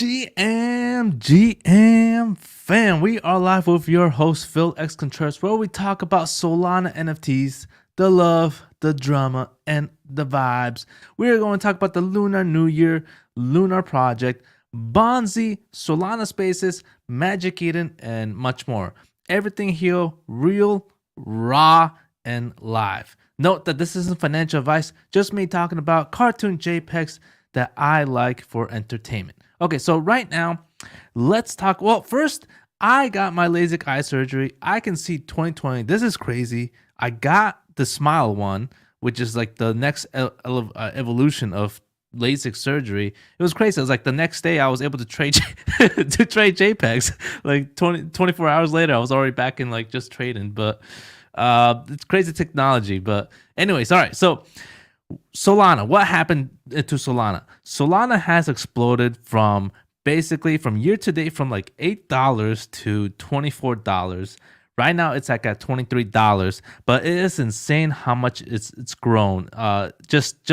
GM fam, we are live with your host Phil X Contreras, where we talk about Solana NFTs, the love, the drama, and the vibes. We are going to talk about the Lunar New Year, Lunar Project, Bonzi, Solana Spaces, Magic Eden, and much more. Everything here real, raw, and live. Note that this isn't financial advice, just me talking about cartoon JPEGs that I like for entertainment. Okay, so right now, let's talk. Well, first, I got my LASIK eye surgery. I can see 2020. This is crazy. I got the Smile one, which is like the next evolution of LASIK surgery. It was crazy. It was like the next day I was able to trade to trade JPEGs. Like 24 hours later, I was already back in like just trading. But it's crazy technology. But anyways, all right. So Solana, what happened to Solana? Solana has exploded from basically from year to date from like $8 to $24. Right now it's like at $23, but it is insane how much it's grown. Just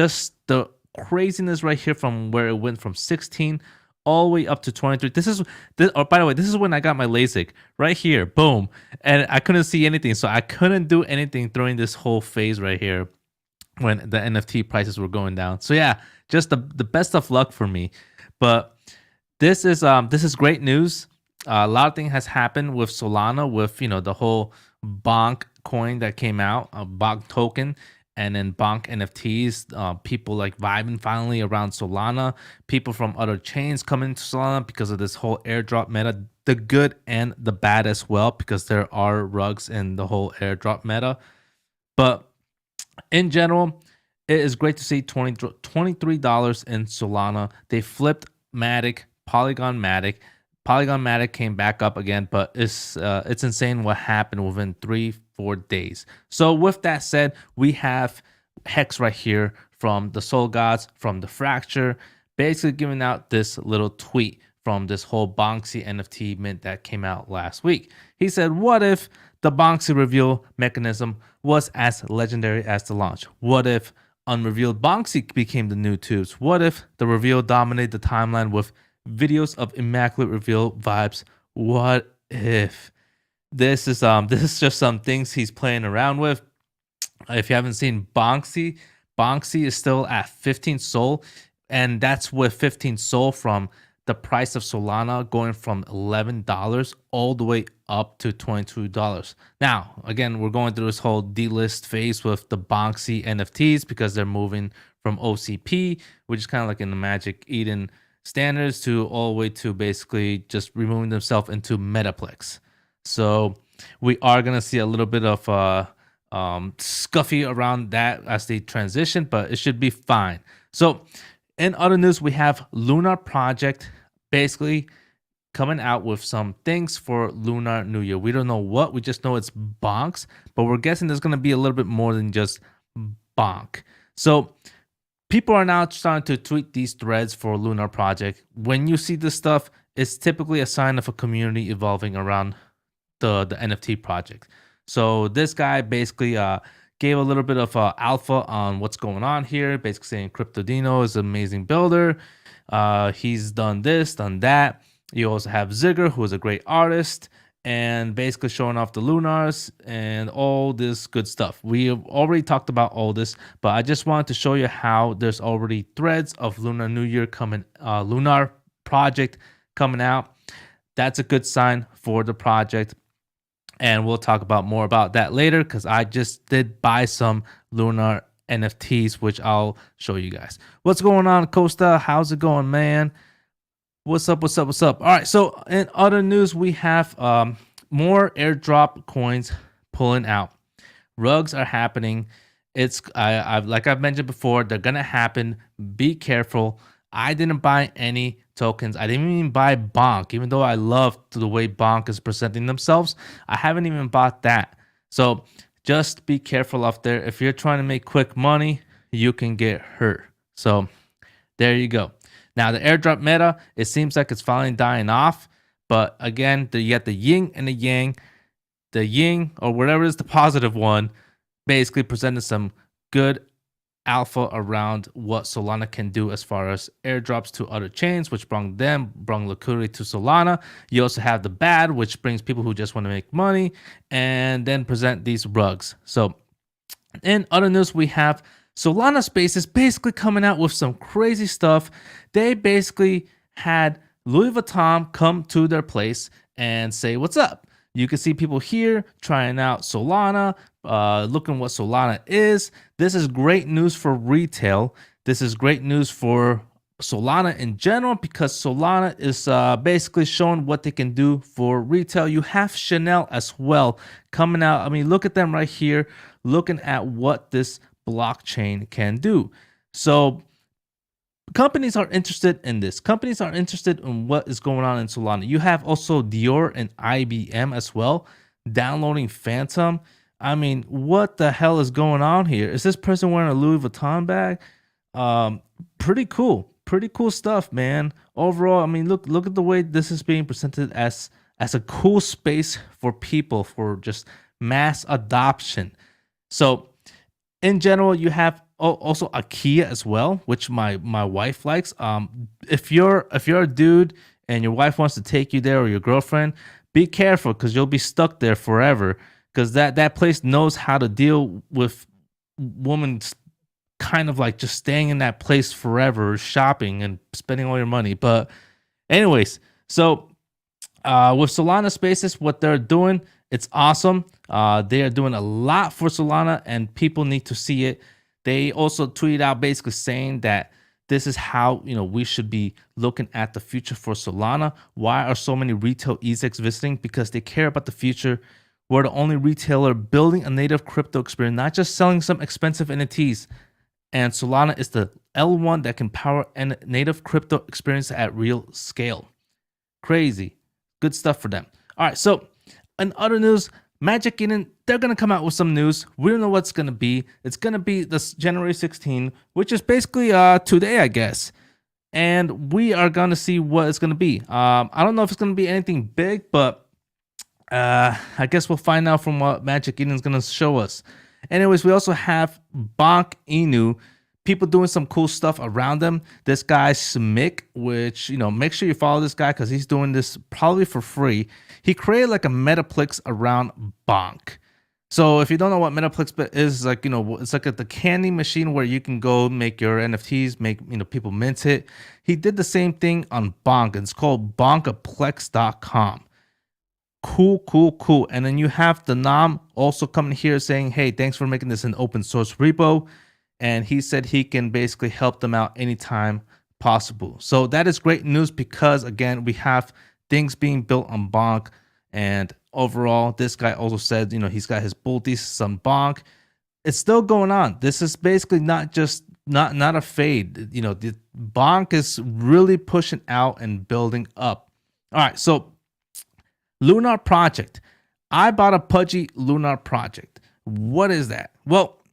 the craziness right here from where it went from 16 all the way up to 23. Oh, by the way, this is when I got my LASIK right here, boom, and I couldn't see anything, so I couldn't do anything during this whole phase right here when the NFT prices were going down. So yeah, just the best of luck for me. But this is great news. A lot of things has happened with Solana, with the whole Bonk coin that came out, a Bonk token, and then Bonk NFTs. People like vibing finally around Solana. People from other chains coming to Solana because of this whole airdrop meta, the good and the bad as well, because there are rugs in the whole airdrop meta. But in general, it is great to see $23 in Solana. They flipped Matic, Polygon Matic. Polygon Matic came back up again, but it's insane what happened within 3-4 days. So with that said, we have Hex right here from the Soul Gods, from the Fracture, basically giving out this little tweet from this whole Bonksy NFT mint that came out last week. He said, what if the Bonksy reveal mechanism was as legendary as the launch? What if unrevealed Bonksy became the new tubes? What if the reveal dominated the timeline with videos of immaculate reveal vibes? What if? This is just some things he's playing around with. If you haven't seen Bonksy is still at 15 Sol, and that's with 15 Sol from the price of Solana going from $11 all the way up to $22. Now, again, we're going through this whole delist phase with the Bonksy NFTs because they're moving from OCP, which is kind of like in the Magic Eden standards, to all the way to basically just removing themselves into Metaplex. So we are going to see a little bit of scuffy around that as they transition, but it should be fine. So in other news, we have Lunar Project basically coming out with some things for Lunar New Year. We don't know what, we just know it's Bonks, but we're guessing there's going to be a little bit more than just Bonk. So people are now starting to tweet these threads for Lunar Project. When you see this stuff, it's typically a sign of a community evolving around the NFT project. So this guy basically gave a little bit of alpha on what's going on here, basically saying CryptoDino is an amazing builder. He's done this, done that. You also have Zigger, who is a great artist, and basically showing off the Lunars and all this good stuff. We have already talked about all this, but I just wanted to show you how there's already threads of Lunar New Year coming, Lunar Project coming out. That's a good sign for the project. And we'll talk about more about that later, because I just did buy some Lunar NFTs, which I'll show you guys. What's going on, Costa? How's it going, man? What's up? All right, so in other news, we have more airdrop coins pulling out. Rugs are happening. I've mentioned before, they're gonna happen. Be careful. I didn't buy any tokens. I didn't even buy Bonk, even though I love the way Bonk is presenting themselves. I haven't even bought that. So just be careful out there. If you're trying to make quick money, you can get hurt. So there you go. Now the airdrop meta, it seems like it's finally dying off. But again, you got the yin and the yang. The yin, or whatever is the positive one, basically presented some good alpha around what Solana can do as far as airdrops to other chains, which brought liquidity to Solana. You also have the bad, which brings people who just want to make money and then present these rugs. So in other news, we have Solana Spaces basically coming out with some crazy stuff. They basically had Louis Vuitton come to their place and say, what's up? You can see people here trying out Solana, looking what Solana is. This is great news for retail. This is great news for Solana in general, because Solana is basically showing what they can do for retail. You have Chanel as well coming out. I mean, look at them right here, looking at what this blockchain can do. So companies are interested in this. Companies are interested in what is going on in Solana. You have also Dior and IBM as well downloading Phantom. I mean, what the hell is going on here? Is this person wearing a Louis Vuitton bag? Pretty cool. Pretty cool stuff, man. Overall, I mean, look at the way this is being presented as a cool space for people, for just mass adoption. So in general, you have also IKEA as well, which my wife likes. If you're a dude and your wife wants to take you there, or your girlfriend, be careful, because you'll be stuck there forever, because that place knows how to deal with women kind of like just staying in that place forever, shopping and spending all your money. But anyways, so with Solana Spaces, what they're doing, it's awesome. They are doing a lot for Solana, and people need to see it. They also tweeted out basically saying that this is how, we should be looking at the future for Solana. Why are so many retail execs visiting? Because they care about the future. We're the only retailer building a native crypto experience, not just selling some expensive NFTs. And Solana is the L1 that can power a native crypto experience at real scale. Crazy. Good stuff for them. All right, so in other news, Magic Eden, they're going to come out with some news. We don't know what's going to be. It's going to be this January 16, which is basically today, I guess. And we are going to see what it's going to be. I don't know if it's going to be anything big, but I guess we'll find out from what Magic Eden is going to show us. Anyways, we also have Bonk Inu, people doing some cool stuff around them. This guy Smick, which, make sure you follow this guy, because he's doing this probably for free. He created like a Metaplex around Bonk. So if you don't know what Metaplex is, like, it's like the candy machine where you can go make your NFTs, make, people mint it. He did the same thing on Bonk, and it's called bonkaplex.com. Cool. And then you have the Nam also coming here saying, hey, thanks for making this an open source repo. And he said he can basically help them out anytime possible. So that is great news, because again, we have things being built on Bonk. And overall, this guy also said, he's got his bull thesis on Bonk. It's still going on. This is basically not a fade. The Bonk is really pushing out and building up. All right, so Lunar project. I bought a Pudgy Lunar project. What is that? Well,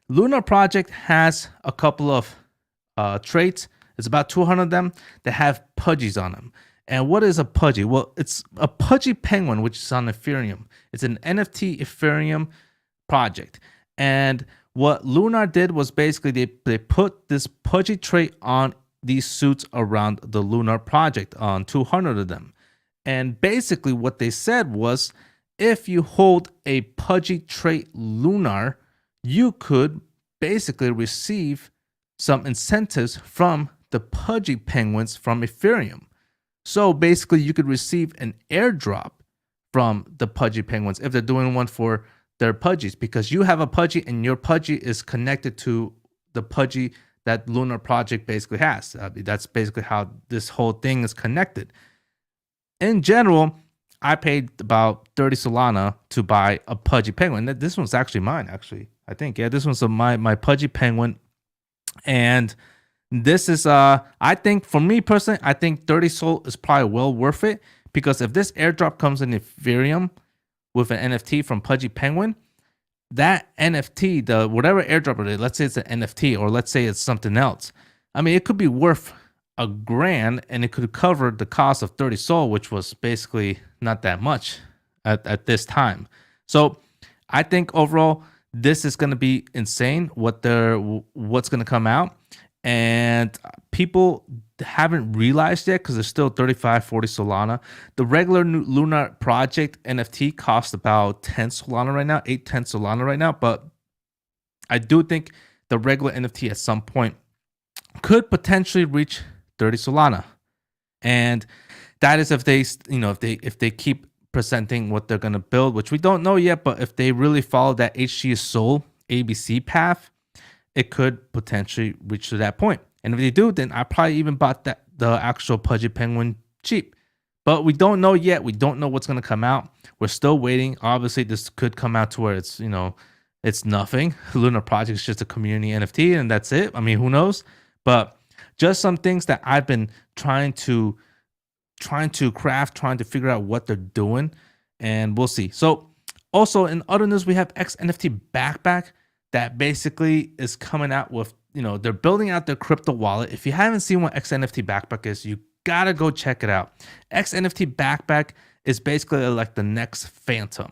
Lunar project has a couple of traits. It's about 200 of them that have Pudgies on them. And what is a Pudgy? Well, it's a Pudgy penguin, which is on Ethereum. It's an NFT Ethereum project. And what Lunar did was basically they put this Pudgy trait on these suits around the Lunar project, on 200 of them. And basically what they said was, if you hold a Pudgy trait Lunar, you could basically receive some incentives from the Pudgy penguins from Ethereum. So basically you could receive an airdrop from the Pudgy penguins if they're doing one for their Pudgies, because you have a Pudgy and your Pudgy is connected to the Pudgy that Lunar project basically has. That's basically how this whole thing is connected. In general, I paid about 30 Solana to buy a Pudgy penguin. This one's actually mine, I think. Yeah, this one's my Pudgy penguin. And this is, I think, for me personally, I think 30 Sol is probably well worth it, because if this airdrop comes in Ethereum with an NFT from Pudgy penguin, that NFT, the whatever airdrop it is, let's say it's an NFT or let's say it's something else. I mean, it could be worth $1,000 and it could cover the cost of 30 Sol, which was basically not that much at this time. So I think overall, this is going to be insane what's going to come out. And people haven't realized yet because there's still 35, 40 Solana. The regular Lunar project NFT costs about 10 Solana right now, 8, 10 Solana right now. But I do think the regular NFT at some point could potentially reach 30 Solana. And that is if they, if they keep presenting what they're going to build, which we don't know yet, but if they really follow that HG Soul ABC path, it could potentially reach to that point. And if they do, then I probably even bought the actual Pudgy Penguin cheap. But we don't know yet. We don't know what's going to come out. We're still waiting. Obviously, this could come out to where it's, it's nothing. Lunar Project is just a community NFT and that's it. I mean, who knows? But just some things that I've been trying to craft, trying to figure out what they're doing, and we'll see. So also in other news, we have xNFT Backpack that basically is coming out with, they're building out their crypto wallet. If you haven't seen what xNFT Backpack is, you gotta go check it out. xNFT Backpack is basically like the next Phantom.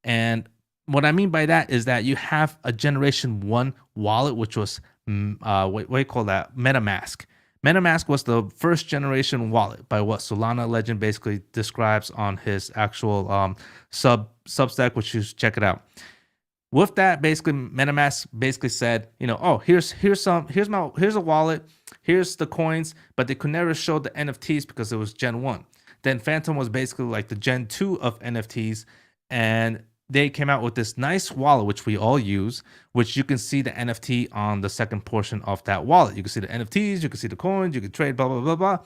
And what I mean by that is that you have a generation 1 wallet, which was, what do you call that? MetaMask. MetaMask was the first generation wallet by what Solana Legend basically describes on his actual Substack, which you should check it out. With that, basically, MetaMask basically said, oh, here's a wallet, here's the coins, but they could never show the NFTs because it was Gen 1. Then Phantom was basically like the Gen 2 of NFTs, and they came out with this nice wallet, which we all use, which you can see the NFT on the second portion of that wallet. You can see the NFTs, you can see the coins, you can trade, blah, blah, blah, blah.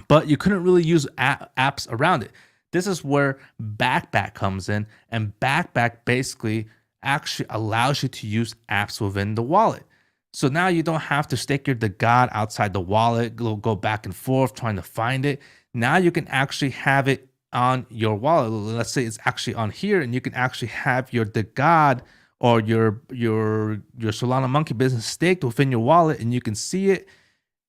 But you couldn't really use apps around it. This is where Backpack comes in, and Backpack basically actually allows you to use apps within the wallet. So now you don't have to stake your God outside the wallet, go back and forth trying to find it. Now you can actually have it on your wallet. Let's say it's actually on here, and you can actually have your God or your Solana Monkey business staked within your wallet, and you can see it.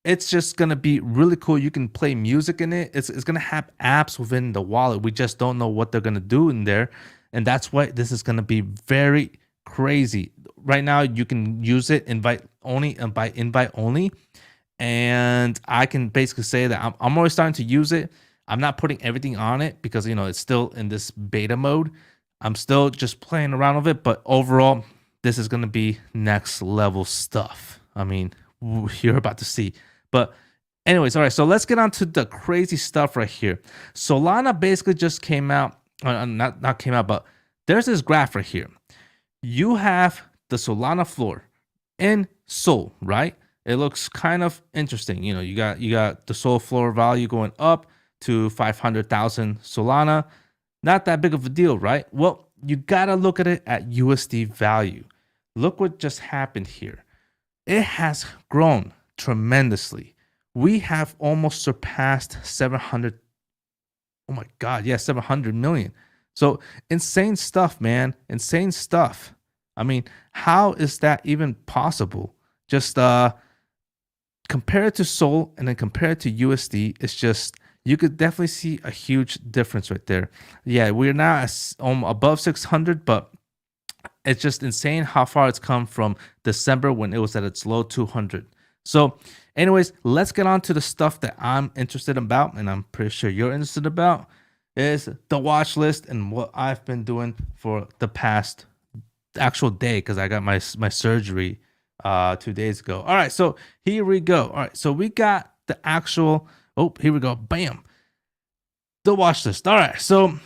It's just gonna be really cool. You can play music in it. It's gonna have apps within the wallet. We just don't know what they're gonna do in there. And that's why this is going to be very crazy. Right now, you can use it invite only and by invite only. And I can basically say that I'm already starting to use it. I'm not putting everything on it because, it's still in this beta mode. I'm still just playing around with it. But overall, this is going to be next level stuff. I mean, you're about to see. But anyways, all right. So let's get on to the crazy stuff right here. Solana basically just came out. Not came out, but there's this graph right here. You have the Solana floor in Sol, right? It looks kind of interesting. You got the Sol floor value going up to 500,000 Solana. Not that big of a deal, right? Well, you gotta look at it at USD value. Look what just happened here. It has grown tremendously. We have almost surpassed 700. Oh my God, yeah, 700 million. So insane stuff, man. Insane stuff. I mean, how is that even possible? Just compare it to Sol and then compare it to USD. It's just, you could definitely see a huge difference right there. Yeah, we're now above 600, but it's just insane how far it's come from December when it was at its low 200. So anyways, let's get on to the stuff that I'm interested about, and I'm pretty sure you're interested about, is the watch list and what I've been doing for the past actual day, because I got my surgery 2 days ago. All right, so here we go. All right, so we got the actual, here we go, bam, the watch list. All right, so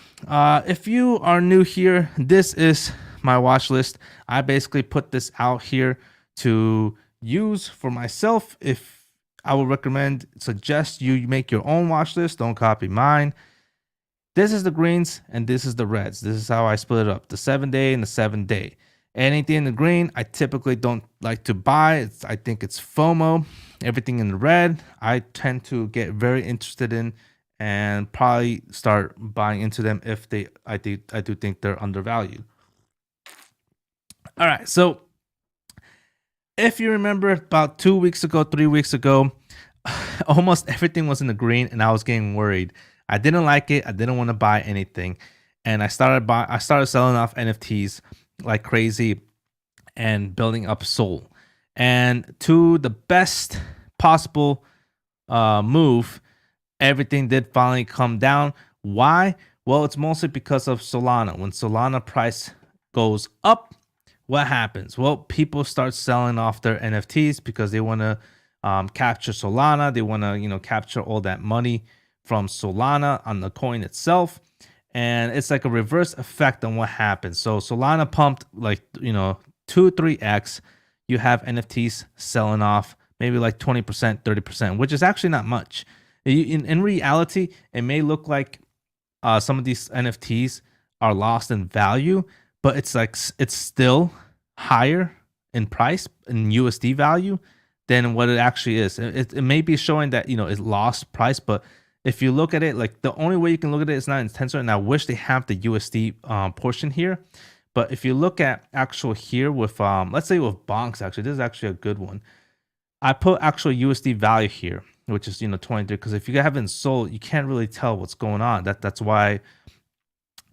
if you are new here, this is my watch list. I basically put this out here to use for myself. If I would suggest you make your own watch list, don't copy mine. This is the greens and this is the reds. This is how I split it up, the 7-day and the 7-day. Anything in the green, I typically don't like to buy. I think it's FOMO. Everything in the red, I tend to get very interested in and probably start buying into them if I do think they're undervalued. All right, so if you remember about 2 weeks ago, 3 weeks ago, almost everything was in the green and I was getting worried. I didn't like it. I didn't want to buy anything. And I started selling off NFTs like crazy. and building up Sol. And to the best possible move, everything did finally come down. Why? Well, it's mostly because of Solana. When Solana price goes up, what happens? Well, people start selling off their NFTs because they want to capture Solana. They want to, capture all that money from Solana on the coin itself. And it's like a reverse effect on what happens. So Solana pumped like, 2-3x. You have NFTs selling off maybe like 20%, 30%, which is actually not much. In reality, it may look like some of these NFTs are lost in value, but it's still higher in price in USD value than what it actually is. It may be showing that it lost price, but if you look at it, like the only way you can look at it is not in Tensor, and I wish they have the USD portion here. But if you look at actual here with let's say with Bonks, actually this is actually a good one. I put actual USD value here, which is 23, because if you haven't sold, you can't really tell what's going on. That's why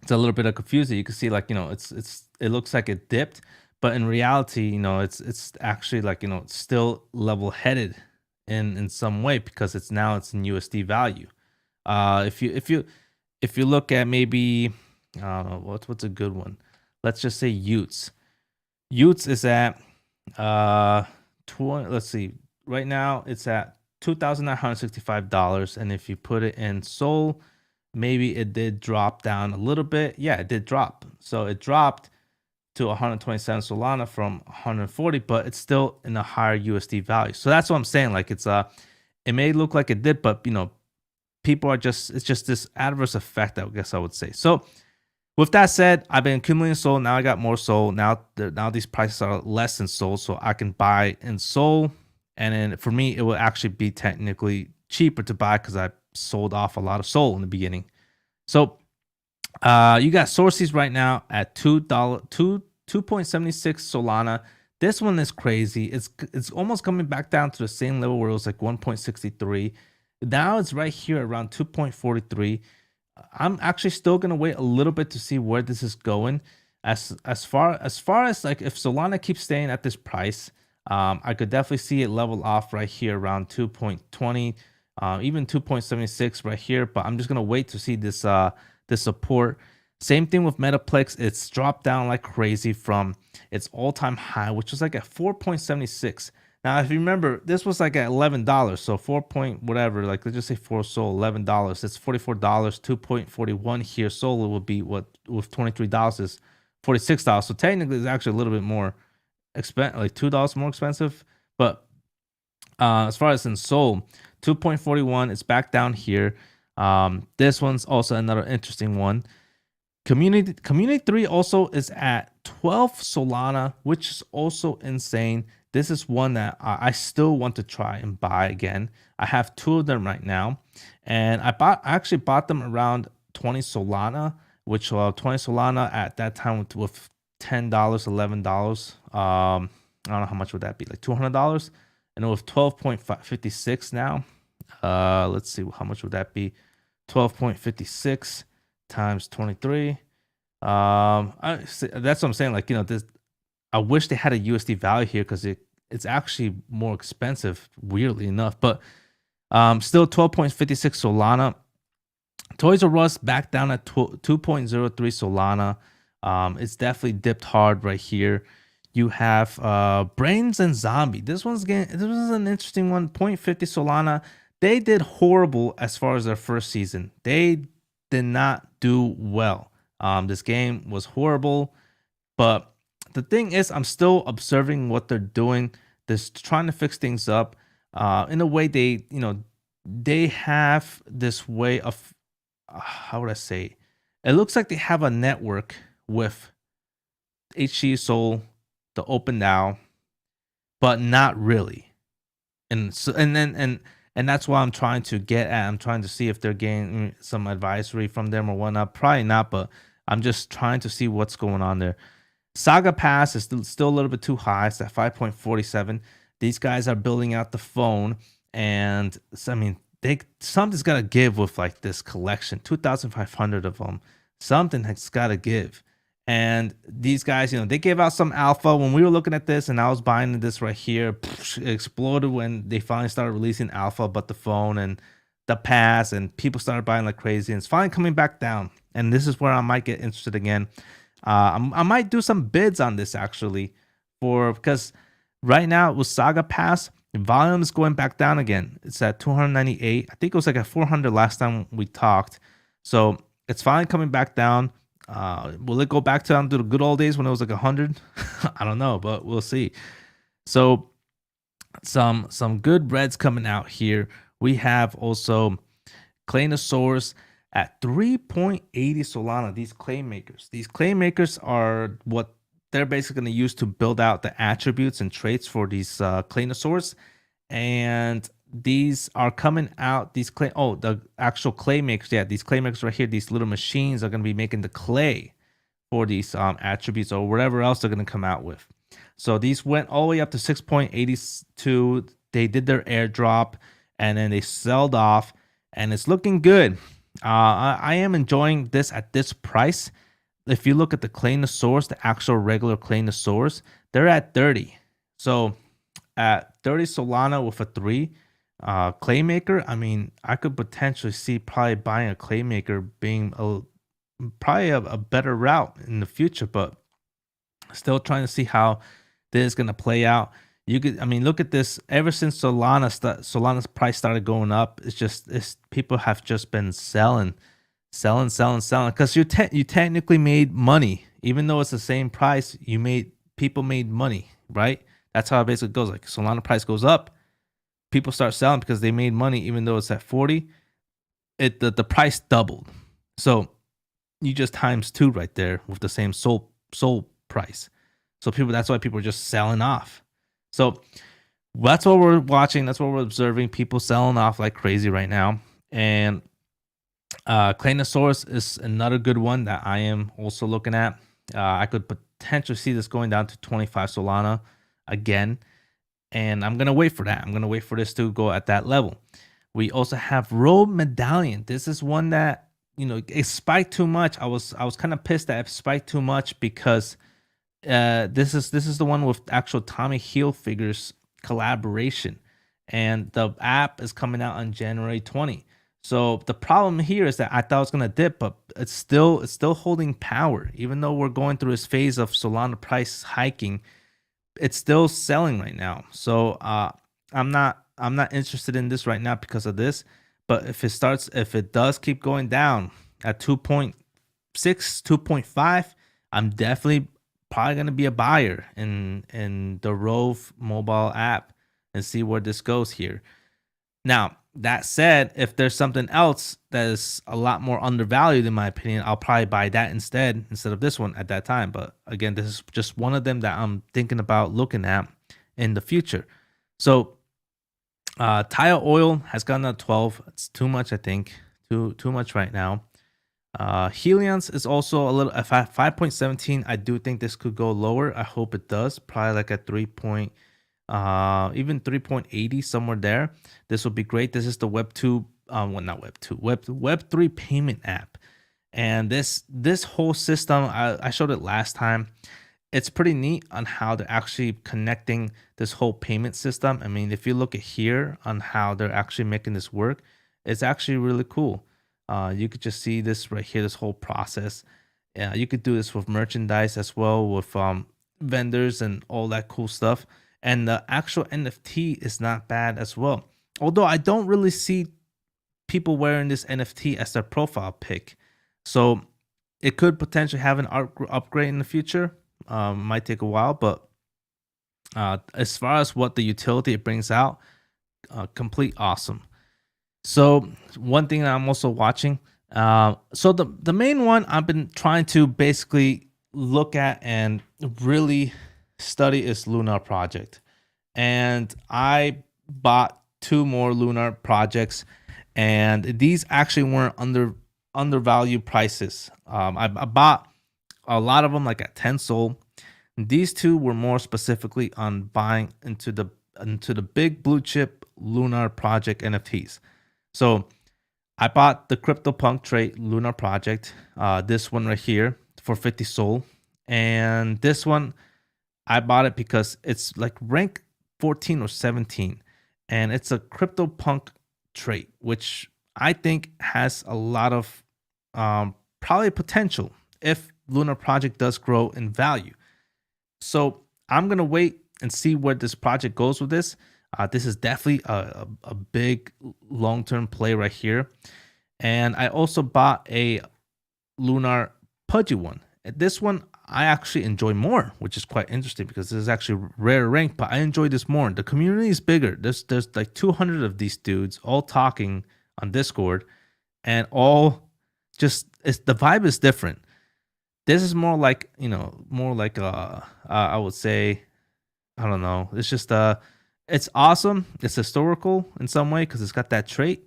it's a little bit of confusing. You can see like it looks like it dipped, but in reality, it's actually like it's still level headed in some way, because it's in USD value. If you look at maybe I don't know what's a good one. Let's just say Utes. Utes is at 20. Let's see. Right now it's at $2,965, and if you put it in Sol, maybe it did drop down a little bit. Yeah, it did drop. So it dropped to 127 Solana from 140, but it's still in a higher USD value. So that's what I'm saying. Like it may look like it did, but people are it's just this adverse effect, I guess I would say. So with that said, I've been accumulating Sol. Now I got more Sol. Now these prices are less in Sol, so I can buy in Sol. And then for me, it will actually be technically cheaper to buy because I sold off a lot of Sol in the beginning. So you got Sorcies right now at $2.76 Solana. This one is crazy. It's almost coming back down to the same level where it was like 1.63. Now it's right here around 2.43. I'm actually still gonna wait a little bit to see where this is going. As far as like if Solana keeps staying at this price, I could definitely see it level off right here around 2.20, even 2.76 right here. But I'm just gonna wait to see this support. Same thing with Metaplex. It's dropped down like crazy from its all-time high, which was like at 4.76. Now, if you remember, this was like at $11, so 4 point whatever, like let's just say 4 Sol, $11. That's $44, 2.41 here. Sol will be what with $23 is $46. So technically, it's actually a little bit more expensive, like $2 more expensive. But as far as in Sol, 2.41, it's back down here. This one's also another interesting one. Community 3 also is at 12 Solana, which is also insane. This is one that I still want to try and buy again. I have 2 of them right now, and I actually bought them around 20 Solana, which 20 Solana at that time with $10, $11. I don't know how much would that be, like $200, and with 12.56 now. Let's see how much would that be. 12.56 times 23. That's what I'm saying. Like this. I wish they had a USD value here because it's actually more expensive, weirdly enough. But still 12.56 Solana. Toys R Us back down at 2.03 Solana. It's definitely dipped hard right here. You have Brains and Zombie. This was an interesting one. 0.50 Solana. They did horrible as far as their first season. They did not do well. This game was horrible, but the thing is, I'm still observing what they're doing. They're trying to fix things up. In a way, they have this way of, how would I say? It looks like they have a network with HC Soul, the Open DAO, but not really. And so, and that's why I'm trying to get at. I'm trying to see if they're getting some advisory from them or whatnot. Probably not, but I'm just trying to see what's going on there. Saga Pass is still a little bit too high. It's at 5.47. These guys are building out the phone, and so, I mean, something's got to give with like this collection, 2,500 of them. Something has got to give. And these guys, they gave out some alpha when we were looking at this, and I was buying this right here. It exploded when they finally started releasing alpha, but the phone and the pass, and people started buying like crazy. And it's finally coming back down. And this is where I might get interested again. I might do some bids on this actually, because right now with Saga Pass, volume is going back down again. It's at 298. I think it was like at 400 last time we talked. So it's finally coming back down. Will it go back to the good old days when it was like 100? I don't know, but we'll see. So some good reds coming out here. We have also Claynosaurz at 3.80 Solana. These Claymakers are what they're basically going to use to build out the attributes and traits for these Claynosaurz. And these are coming out, the actual Claymakers. Yeah, these Claymakers right here, these little machines are going to be making the clay for these attributes or whatever else they're going to come out with. So these went all the way up to 6.82. They did their airdrop and then they sold off, and it's looking good. I am enjoying this at this price. If you look at the Claynosaurz, the actual regular Claynosaurz, they're at 30. So at 30 Solana with a 3 Claymaker, I mean, I could potentially see probably buying a Claymaker being probably a better route in the future, but still trying to see how this is going to play out. Look at this. Ever since Solana's price started going up, people have just been selling, because you technically made money, even though it's the same price. People made money, right? That's how it basically goes. Like Solana price goes up, people start selling because they made money, even though it's at 40. The price doubled, so you just times 2 right there with the same sold price. So that's why people are just selling off. So that's what we're watching. That's what we're observing. People selling off like crazy right now. And Claynosaurz is another good one that I am also looking at. I could potentially see this going down to 25 Solana again. And I'm going to wait for that. I'm going to wait for this to go at that level. We also have Rove Medallion. This is one that, it spiked too much. I was kind of pissed that it spiked too much because this is the one with actual Tommy Hilfiger's collaboration, and the app is coming out on January 20. So the problem here is that I thought it was gonna dip, but it's still holding power, even though we're going through this phase of Solana price hiking. It's still selling right now. So I'm not interested in this right now because of this. But if it does keep going down at 2.6, 2.5, I'm definitely probably going to be a buyer in the Rove mobile app and see where this goes here. Now, that said, if there's something else that is a lot more undervalued, in my opinion, I'll probably buy that instead of this one at that time. But again, this is just one of them that I'm thinking about looking at in the future. So Taiyo Oil has gotten to 12. It's too much, I think. Too much right now. Helium's is also a little at 5.17. I do think this could go lower. I hope it does. Probably like at 3. Even 3.80, somewhere there. This will be great. This is the Web 2, not Web 2, Web 3 payment app. And this whole system, I showed it last time. It's pretty neat on how they're actually connecting this whole payment system. I mean, if you look at here on how they're actually making this work, it's actually really cool. You could just see this right here, this whole process. You could do this with merchandise as well, with vendors and all that cool stuff. And the actual NFT is not bad as well. Although I don't really see people wearing this NFT as their profile pic. So it could potentially have an upgrade in the future. Might take a while, but as far as what the utility it brings out, complete awesome. So one thing that I'm also watching, so the main one I've been trying to basically look at and really study is Lunar project. And I bought 2 more Lunar projects, and these actually weren't undervalued prices. I bought a lot of them like at 10 SOL. These 2 were more specifically on buying into the big blue chip Lunar project NFTs. So I bought the CryptoPunk trait Lunar project, this one right here, for 50 Sol. And this one, I bought it because it's like rank 14 or 17. And it's a CryptoPunk trait, which I think has a lot of probably potential if Lunar project does grow in value. So I'm going to wait and see where this project goes with this. This is definitely a big long-term play right here. And I also bought a Lunar Pudgy one. This one I actually enjoy more, which is quite interesting because this is actually rare rank, but I enjoy this more. The community is bigger. There's like 200 of these dudes all talking on Discord, and all just the vibe is different. This is more like, more like I would say, I don't know. It's just it's awesome. It's historical in some way because it's got that trait,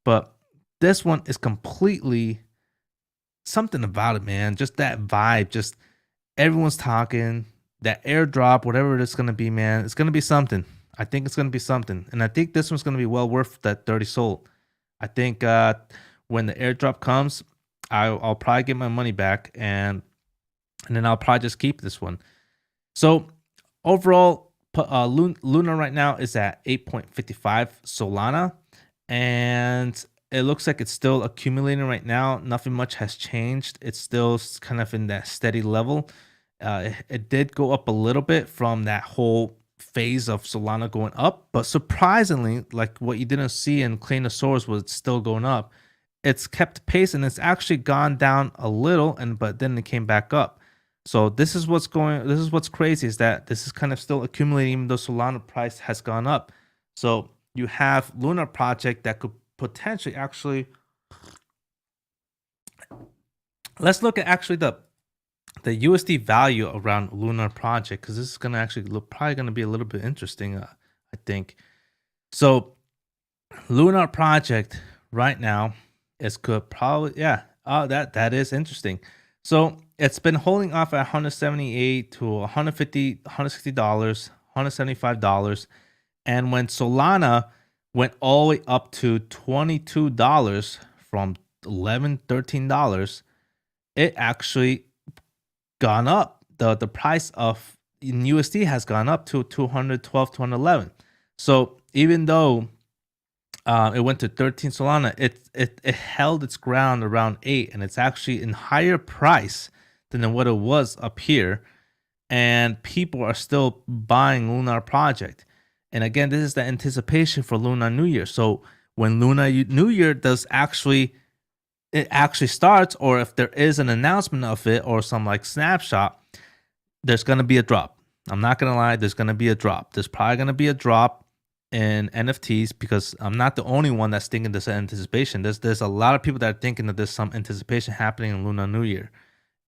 but this one is completely something about it, man. Just that vibe. Just everyone's talking. That airdrop, whatever it's gonna be, man. It's gonna be something. I think it's gonna be something, and I think this one's gonna be well worth that 30 Sol. I think when the airdrop comes, I'll probably get my money back, and then I'll probably just keep this one. So overall, Lunar right now is at 8.55 Solana, and it looks like it's still accumulating right now. Nothing much has changed. It's still kind of in that steady level. It did go up a little bit from that whole phase of Solana going up, but surprisingly, like what you didn't see in Claynosaurz was still going up. It's kept pace, and it's actually gone down a little, but then it came back up. So this is what's crazy, is that this is kind of still accumulating even though Solana price has gone up. So you have Lunar project that could potentially actually, let's look at actually the USD value around Lunar project, because this is going to actually probably going to be a little bit interesting, I think. So Lunar project right now is could probably, that is interesting. So it's been holding off at $178 to $150, $160, $175. And when Solana went all the way up to $22 from $11, $13, it actually gone up. The price of in USD has gone up to 212, 211. So even though it went to 13 Solana, it held its ground around 8, and it's actually in higher price than what it was up here. And people are still buying Lunar project. And again, this is the anticipation for Lunar New Year. So when Lunar New Year actually starts, or if there is an announcement of it or some like snapshot, there's going to be a drop. I'm not going to lie, there's going to be a drop. There's probably going to be a drop in NFTs, because I'm not the only one that's thinking this anticipation. There's a lot of people that are thinking that there's some anticipation happening in Lunar New Year.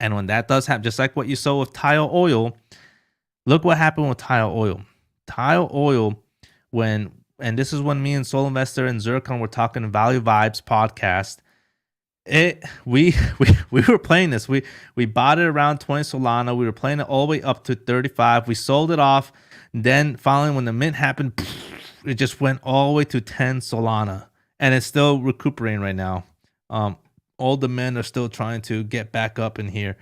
And when that does happen, just like what you saw with Taiyo Oil, look what happened with Taiyo Oil. Taiyo Oil, and this is when me and Soul Investor and Zircon were talking Value Vibes podcast. We were playing this. We bought it around 20 Solana. We were playing it all the way up to 35. We sold it off. Then finally, when the mint happened, it just went all the way to 10 Solana, and it's still recuperating right now. All the men are still trying to get back up in here.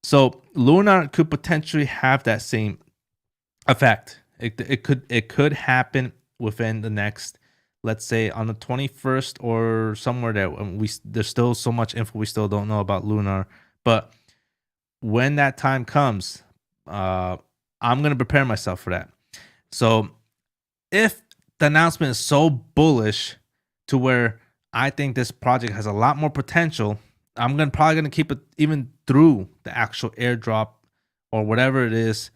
So Lunar could potentially have that same effect. It could happen within the next, let's say on the 21st or somewhere there. There's still so much info we still don't know about Lunar, but when that time comes, I'm gonna prepare myself for that. So if the announcement is so bullish to where I think this project has a lot more potential, I'm probably gonna keep it even through the actual airdrop or whatever it is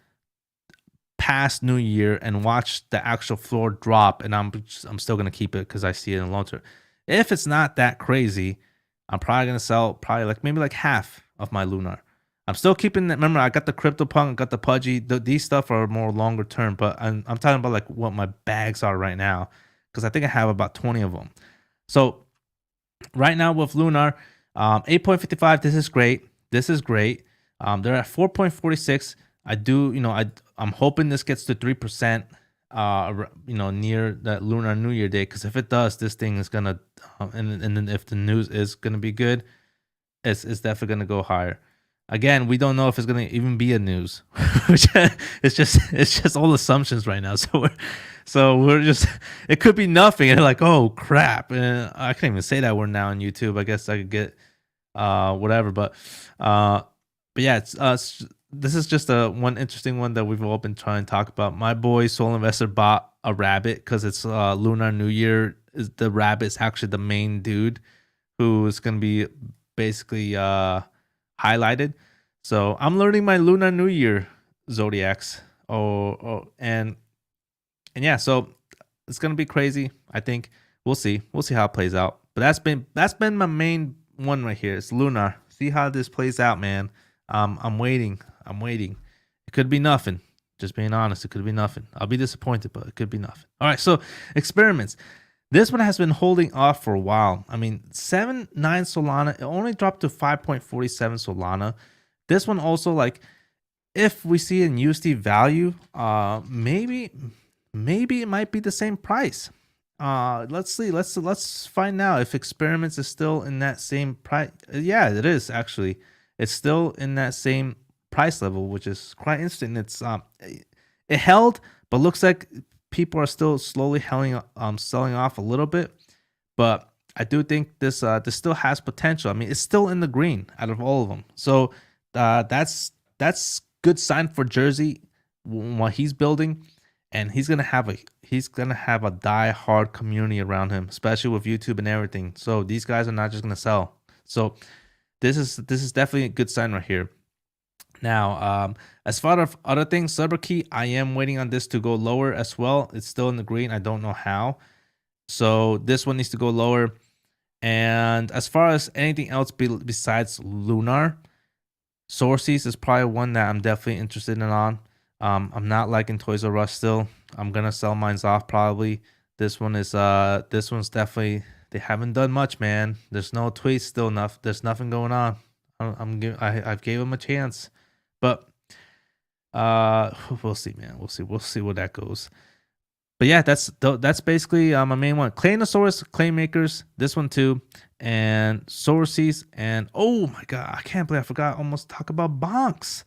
past New Year, and watch the actual floor drop, and I'm still gonna keep it because I see it in the long term. If it's not that crazy, I'm probably gonna sell maybe half of my Lunar. I'm still keeping that. Remember, I got the CryptoPunk, I got the Pudgy. These stuff are more longer term, but I'm talking about what my bags are right now, because I think I have about 20 of them. So right now with Lunar, 8.55. This is great. This is great. They're at 4.46. I'm hoping this gets to 3%, near that Lunar New Year day, because if it does, this thing is gonna, and then if the news is gonna be good, it's definitely gonna go higher. Again, we don't know if it's gonna even be a news. Which it's just all assumptions right now. So we're just it could be nothing. And like, oh crap. And I can't even say that word now on YouTube. I guess I could get whatever. But yeah, this is just a one interesting one that we've all been trying to talk about. My boy Soul Investor bought a rabbit because it's Lunar New Year. Is the rabbit is actually the main dude who is gonna be basically highlighted. So I'm learning my Lunar New Year zodiacs. And yeah, so it's gonna be crazy. I think we'll see. We'll see how it plays out. But that's been my main one right here. It's Lunar. See how this plays out, man. I'm waiting. It could be nothing. Just being honest, it could be nothing. I'll be disappointed, but it could be nothing. All right, so experiments. This one has been holding off for a while. I mean, 7.9 Solana. It only dropped to 5.47 Solana. This one also, like, if we see in USD value, maybe it might be the same price. Let's see. Let's find out if experiments is still in that same price. Yeah, it is actually. It's still in that same price level, which is quite interesting. It's it held, but looks like people are still slowly selling off a little bit. But I do think this still has potential. I mean, it's still in the green out of all of them. So that's good sign for Jersey what he's building, and he's gonna have a die-hard community around him, especially with YouTube and everything. So these guys are not just gonna sell. So this is definitely a good sign right here. Now, as far as other things, Cyberkey, I am waiting on this to go lower as well. It's still in the green. I don't know how. So this one needs to go lower. And as far as anything else besides Lunar, Sorcies is probably one that I'm definitely interested in on. I'm not liking Toys R Us still. I'm gonna sell mine off probably. This one's definitely, they haven't done much, man. There's no tweets still enough. There's nothing going on. I've gave him a chance, but we'll see, man. We'll see where that goes. But yeah, that's basically my main one. Claynosaurz, Claymakers, this one too, and Sorcies, and oh my god, I can't believe I forgot almost talk about Bonks.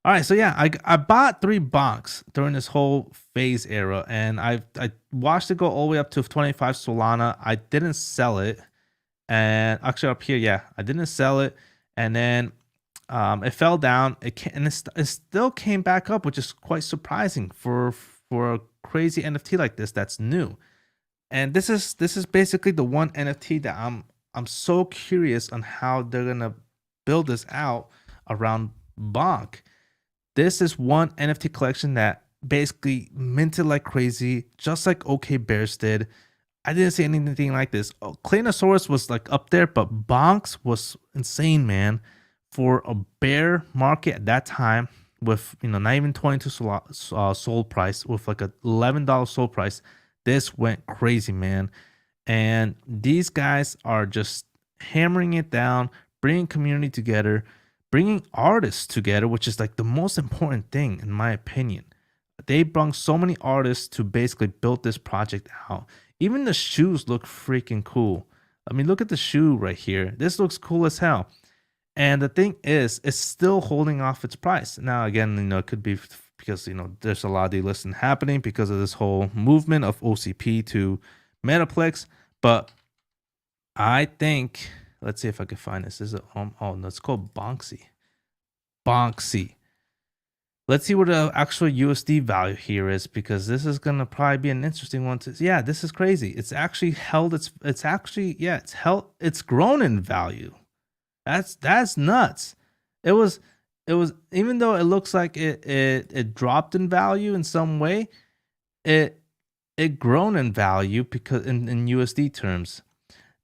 All right, so yeah, I bought 3 Bonks during this whole phase era, and I watched it go all the way up to 25 Solana. I didn't sell it, and actually up here, yeah, I didn't sell it, and then it fell down. It still came back up, which is quite surprising for a crazy NFT like this that's new. And this is basically the one NFT that I'm so curious on how they're gonna build this out around Bonk. This is one NFT collection that basically minted like crazy, just like OK Bears did. I didn't see anything like this. Claynosaurz was like up there, but Bonks was insane, man. For a bear market at that time, with not even 22 sold price, with like a $11 sold price, this went crazy, man. And these guys are just hammering it down, bringing community together, bringing artists together, which is like the most important thing in my opinion. They brought so many artists to basically build this project out. Even the shoes look freaking cool. I mean, look at the shoe right here. This looks cool as hell. And the thing is, it's still holding off its price. Now, again, it could be because, there's a lot of delisting happening because of this whole movement of OCP to Metaplex. But I think, let's see if I can find this. Is it, oh, no, it's called Bonksy. Let's see what the actual USD value here is, because this is gonna probably be an interesting one to. Yeah, this is crazy. It's actually held. It's grown in value. That's nuts. It was even though it looks like it dropped in value in some way, it grown in value because in USD terms,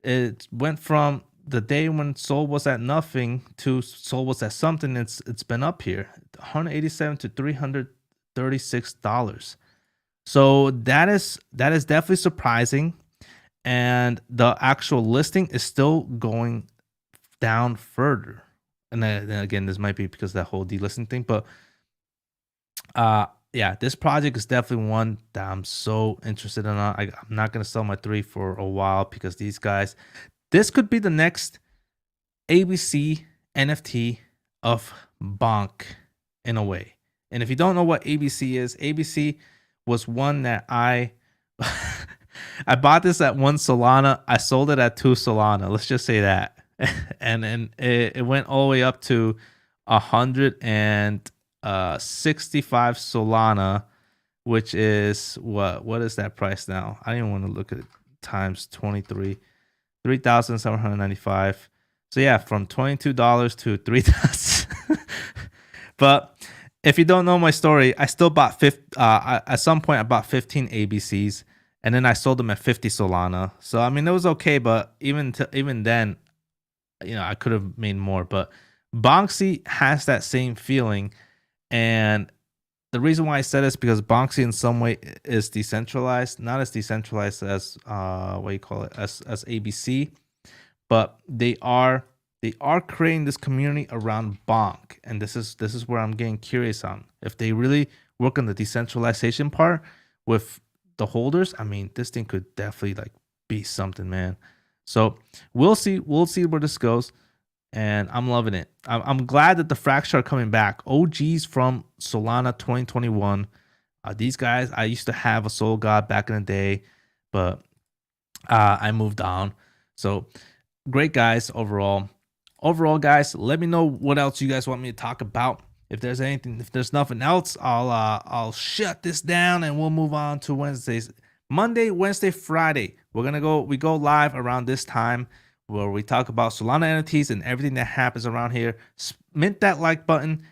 it went from the day when Sol was at nothing to Sol was at something. It's been up here, $187 to $336. So that is definitely surprising, and the actual listing is still going down further. And then again, this might be because of that whole delisting thing, but yeah, this project is definitely one that I'm so interested in. I'm not gonna sell my 3 for a while because these guys, this could be the next ABC NFT of Bonk in a way. And if you don't know what ABC is, ABC was one that I I bought this at 1 Solana. I sold it at 2 Solana. Let's just say that. And then it went all the way up to 165 Solana, which is what is that price now? I didn't want to look at it times 23, 3,795. So yeah, from $22 to 3,000. But if you don't know my story, I still bought at some point I bought 15 ABCs, and then I sold them at 50 Solana. So I mean it was okay, but even then, I could have made more. But Bonksy has that same feeling, and the reason why I said this because Bonksy in some way is decentralized, not as decentralized as as ABC, but they are creating this community around Bonk, and this is where I'm getting curious on if they really work on the decentralization part with the holders. I mean, this thing could definitely be something, man. So we'll see where this goes, and I'm loving it. I'm glad that the Fracture are coming back. OGs from Solana 2021. These guys, I used to have a Soul God back in the day, but I moved on. So great guys overall. Overall, guys, let me know what else you guys want me to talk about. If there's nothing else, I'll shut this down and we'll move on to Wednesdays. Monday, Wednesday, Friday. We go live around this time where we talk about Solana NFTs and everything that happens around here. Mint that like button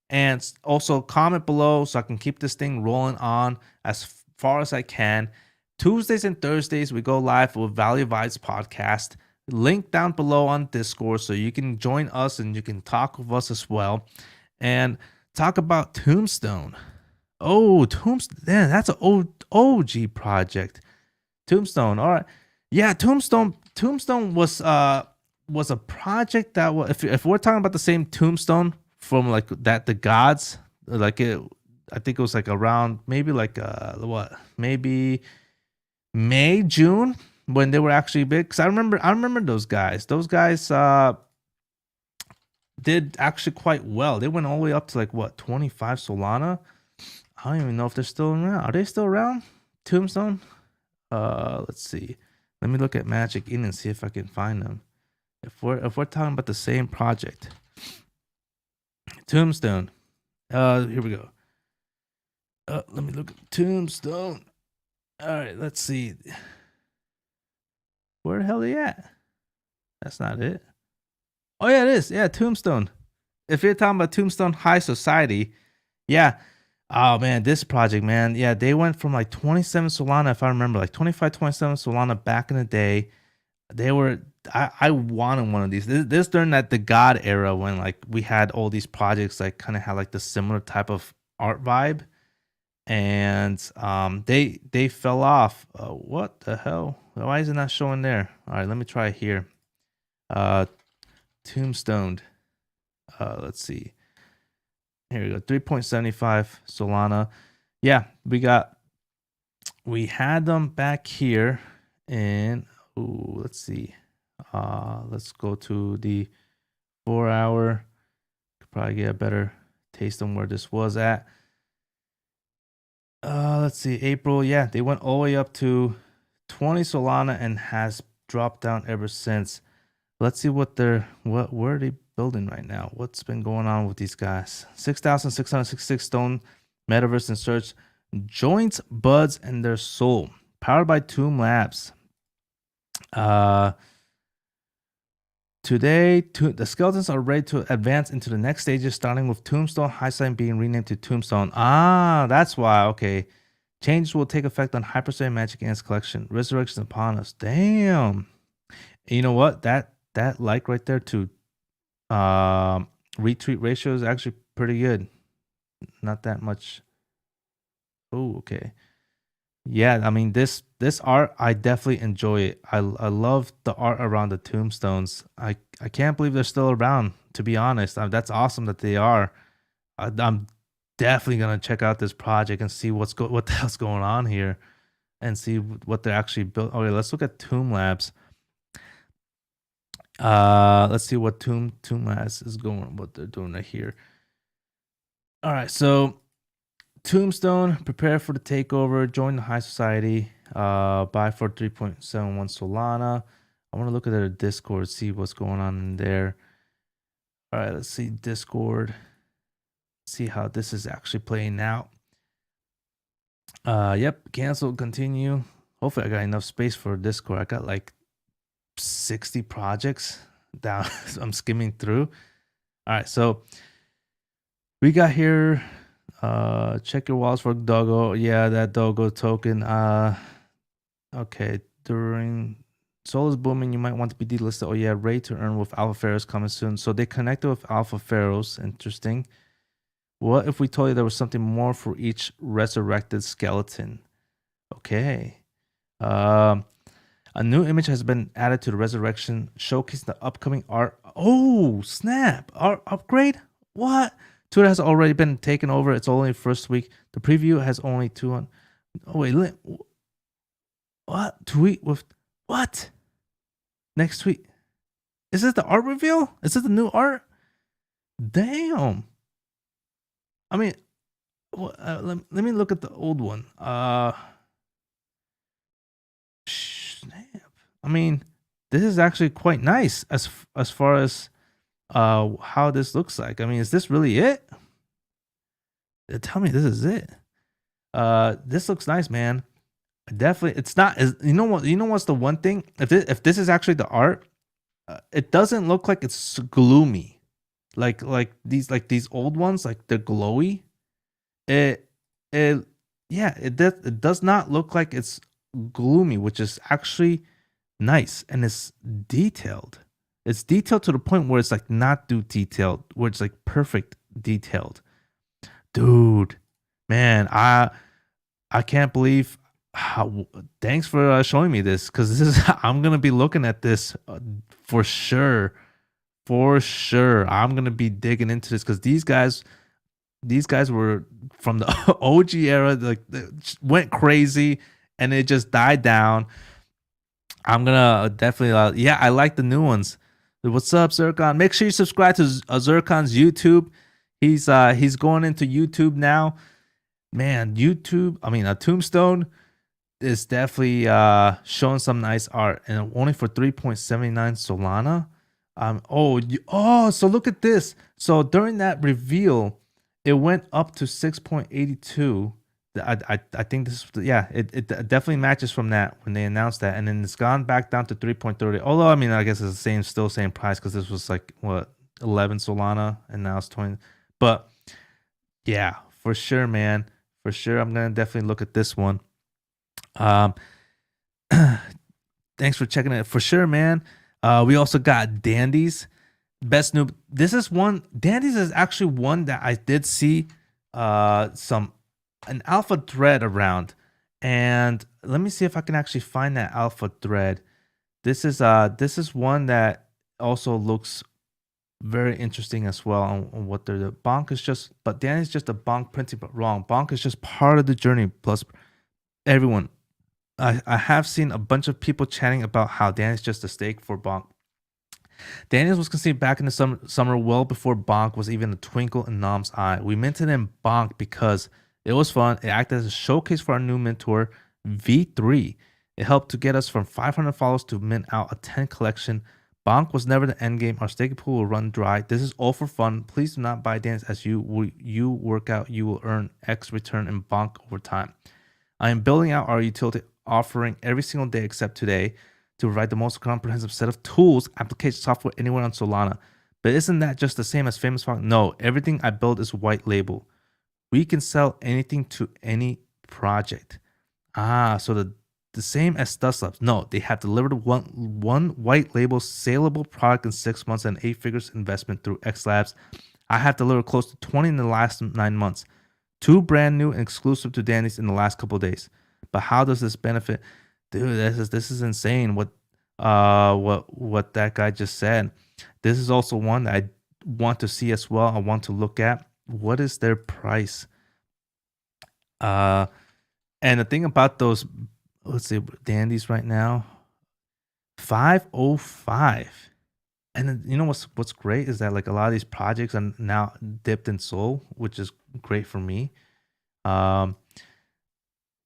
and also comment below so I can keep this thing rolling on as far as I can. Tuesdays and Thursdays, we go live with Value Vibes podcast. Link down below on Discord so you can join us and you can talk with us as well and talk about Tombstoned. Oh, Tombstone, man, that's an OG project. Tombstone, all right. Yeah, Tombstone was a project that was, if we're talking about the same Tombstone from the gods, I think it was around maybe maybe May, June, when they were actually big. Because I remember those guys. Those guys did actually quite well. They went all the way up to 25 Solana. I don't even know if they're still around. Are they still around? Tombstone? Let's see. Let me look at Magic Inn and see if I can find them. If we're talking about the same project. Tombstone. Here we go. Let me look at Tombstone. All right, let's see. Where the hell are they at? That's not it. Oh yeah, it is. Yeah, Tombstone. If you're talking about Tombstone High Society, yeah. Oh man, this project, man. Yeah, they went from 27 Solana, if I remember, 25, 27 Solana back in the day. They were I wanted one of these. This during the God era when we had all these projects kind of had the similar type of art vibe. And they fell off. What the hell? Why is it not showing there? All right, let me try here. Tombstoned. Let's see. Here we go. 3.75 Solana. Yeah, we had them back here in let's see. Let's go to the 4 hour. Could probably get a better taste on where this was at. Let's see, April. Yeah, they went all the way up to 20 Solana and has dropped down ever since. Let's see where are they building right now? What's been going on with these guys? 6,666 stone, metaverse and search, joints, buds, and their soul. Powered by Tomb Labs. Today, the skeletons are ready to advance into the next stages, starting with Tombstone High Sign being renamed to Tombstone. Ah, that's why. Okay. Changes will take effect on Hyperspace Magic Ants collection. Resurrection upon us. Damn. You know what? That right there to retweet ratio is actually pretty good. Not that much. Oh, okay. Yeah, I mean this art, I definitely enjoy it. I love the art around the tombstones. I can't believe they're still around, to be honest. That's awesome that they are. I'm definitely gonna check out this project and see what the hell's going on here, and see what they're actually built. Okay, let's look at Tomb Labs. Let's see what Tomb is going, what they're doing right here. All right, so Tombstone, prepare for the takeover, join the high society, buy for 3.71 Solana. I want to look at their Discord, see what's going on in there. All right, let's see Discord, see how this is actually playing out. Yep, cancel, continue. Hopefully I got enough space for Discord. I got like 60 projects down. I'm skimming through. All right, so we got here. Check your wallets for Dogo. Yeah, that Dogo token. Okay. During Sol is booming, you might want to be delisted. Oh yeah, rate to earn with Alpha Pharaohs coming soon. So they connected with Alpha Pharaohs. Interesting. What if we told you there was something more for each resurrected skeleton? Okay. A new image has been added to the resurrection, showcasing the upcoming art. Oh, snap. Art upgrade? What? Twitter has already been taken over. It's only first week. The preview has only 200. Oh, wait. What? Tweet with what? Next tweet. Is this the art reveal? Is this the new art? Damn. I mean, let me look at the old one. Snap. I mean, this is actually quite nice as far as how this looks like. I mean, is this really it? Tell me this is it. This looks nice, man. Definitely, it's not. You know what? You know what's the one thing? If this is actually the art, it doesn't look like it's gloomy, like these old ones, like they're glowy. It does not look like it's gloomy, which is actually nice, and it's detailed. It's detailed to the point where it's like not too detailed, where it's like perfect detailed. Dude, man, I can't believe how. Thanks for showing me this, because this is I'm gonna be looking at this for sure. For sure, I'm gonna be digging into this because these guys were from the OG era, like they went crazy, and it just died down. I'm gonna definitely, yeah, I like the new ones. What's up, Zircon? Make sure you subscribe to Zircon's YouTube. He's going into YouTube now. Man, YouTube. I mean, a Tombstone is definitely showing some nice art, and only for 3.79 Solana. So look at this. So during that reveal, it went up to 6.82. I think this, yeah, it definitely matches from that when they announced that, and then it's gone back down to 3.30. Although I mean, I guess it's the same price, because this was like what, 11 Solana, and now it's 20. But yeah, for sure, man, for sure, I'm gonna definitely look at this one. Thanks for checking it, for sure, man. We also got Dandies. Best new. This is one. Dandies is actually one that I did see an alpha thread around, and let me see if I can actually find that alpha thread. This is one that also looks very interesting as well on what they're. The Bonk is just, but Dandies is just a Bonk printing, but wrong. Bonk is just part of the journey. Plus, everyone. I have seen a bunch of people chatting about how Dandies is just a stake for Bonk. Dandies was conceived back in the summer well before Bonk was even a twinkle in Nom's eye. We minted in Bonk because it was fun. It acted as a showcase for our new mentor, V3. It helped to get us from 500 followers to mint out a 10 collection. Bonk was never the end game. Our staking pool will run dry. This is all for fun. Please do not buy Dandies as you work out. You will earn X return in Bonk over time. I am building out our utility offering every single day except today, to provide the most comprehensive set of tools, application software anywhere on Solana. But isn't that just the same as Famous Fox? No, everything I build is white label. We can sell anything to any project. So the same as Dust Labs. No, they have delivered one white label saleable product in 6 months and 8 figures investment through X Labs. I have delivered close to 20 in the last 9 months. 2 brand new and exclusive to Dandies in the last couple of days. But how does this benefit? Dude, this is insane. What that guy just said. This is also one that I want to see as well. I want to look at. What is their price? And the thing about those, let's see, Dandies right now, 505. And then, you know what's great is that like a lot of these projects are now dipped in soul, which is great for me. Um,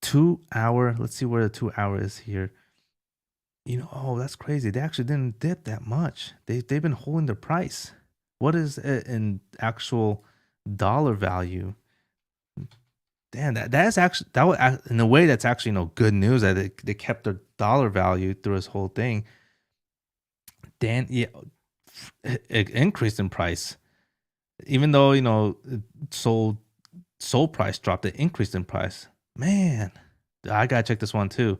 2 hour. Let's see where the 2 hour is here. Oh, that's crazy. They actually didn't dip that much. They've been holding their price. What is it in actual dollar value? Damn, that's actually that was in a way that's actually good news that they kept their dollar value through this whole thing. Yeah, it increased in price, even though sold price dropped. It increased in price. Man, I gotta check this one too.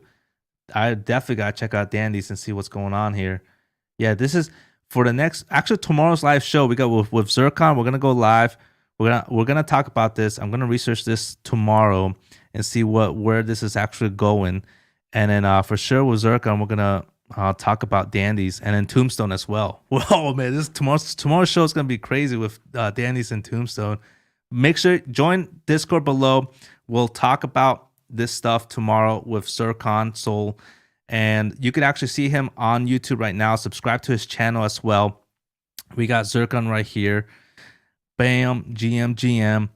I definitely gotta check out Dandies and see what's going on here. Yeah, this is for the next actually tomorrow's live show. We got with Zircon. We're gonna go live. We're gonna talk about this. I'm gonna research this tomorrow and see where this is actually going. And then for sure with Zircon, we're gonna talk about Dandies and then Tombstone as well. Whoa, man, this tomorrow's show is gonna be crazy with Dandies and Tombstone. Make sure join Discord below. We'll talk about this stuff tomorrow with Zircon Soul. And you can actually see him on YouTube right now. Subscribe to his channel as well. We got Zircon right here. Bam, GM.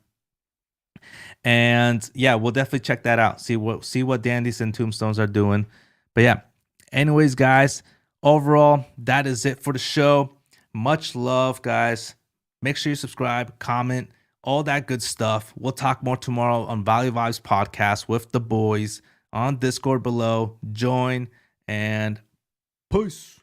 And yeah, we'll definitely check that out. See what Dandies and Tombstones are doing. But yeah, anyways, guys, overall, that is it for the show. Much love, guys. Make sure you subscribe, comment, all that good stuff. We'll talk more tomorrow on Value Vibes Podcast with the boys on Discord below. Join and peace.